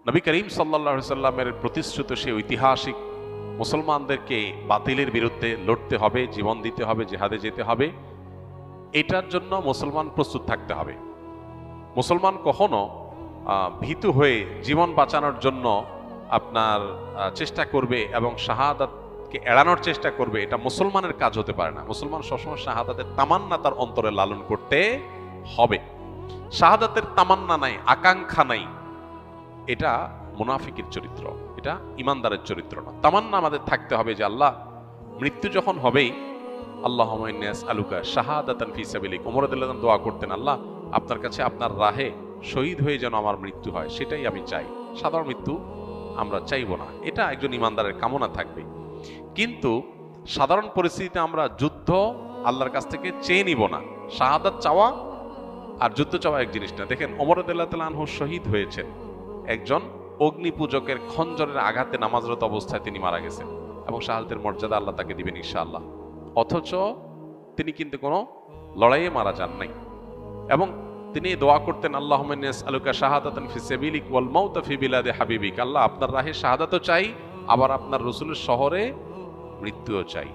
নবী করিম সাল্লাল্লাহু আলাইহি সাল্লামের প্রতিশ্রুত সেই ঐতিহাসিক মুসলমানদেরকে বাতিলের বিরুদ্ধে লড়তে হবে, জীবন দিতে হবে, জিহাদে যেতে হবে, এটার জন্য মুসলমান প্রস্তুত থাকতে হবে। মুসলমান কখনো ভীতু হয়ে জীবন বাঁচানোর জন্য আপনার চেষ্টা করবে এবং শাহাদাতকে এড়ানোর চেষ্টা করবে, এটা মুসলমানের কাজ হতে পারে না। মুসলমান সবসময় শাহাদাতের তামান্না তার অন্তরে লালন করতে হবে। শাহাদাতের তামান্না নাই, আকাঙ্ক্ষা নাই, এটা মুনাফিকের চরিত্র, এটা ইমানদারের চরিত্র না। তামান্না আমাদের থাকতে হবে যে আল্লাহ, মৃত্যু যখন হবেই, আল্লাহুম্মা ইন্নী আসআলুকা শাহাদাতান ফি সাবিলিক, ওমর রাদিয়াল্লাহু আনহু দোয়া করতেন, আল্লাহ আপনার কাছে আপনার রাহে শহীদ হয়ে যেন আমার মৃত্যু হয়, সেটাই আমি চাই। সাধারণ মৃত্যু আমরা চাইব না, এটা একজন ইমানদারের কামনা থাকবে। কিন্তু সাধারণ পরিস্থিতিতে আমরা যুদ্ধ আল্লাহর কাছ থেকে চেয়ে নিব না। শাহাদাত চাওয়া আর যুদ্ধ চাওয়া এক জিনিস না। দেখেন ওমর রাদিয়াল্লাহু তাআলা আনহু শহীদ হয়েছেন, একজন অগ্নি পূজকের খঞ্জরের আঘাতে নামাজরত অবস্থায় তিনি মারা গেছেন, এবং শাহাদাতের মর্যাদা আল্লাহ তাকে দিবেন ইনশাআল্লাহ। অথচ তিনি কিন্তু কোনো লড়াইয়ে মারা যান নাই, এবং তিনি দোয়া করতেন, আল্লাহুম্মা ইন্নী আসআলুকা শাহাদাতান ফি সাবিলিক ওয়াল মাউতা ফি বিলাদি হাবিবিক, আল্লাহ আপনার রাহে শাহাদাতও চাই, আবার আপনার রাসূলের শহরে মৃত্যুও চাই।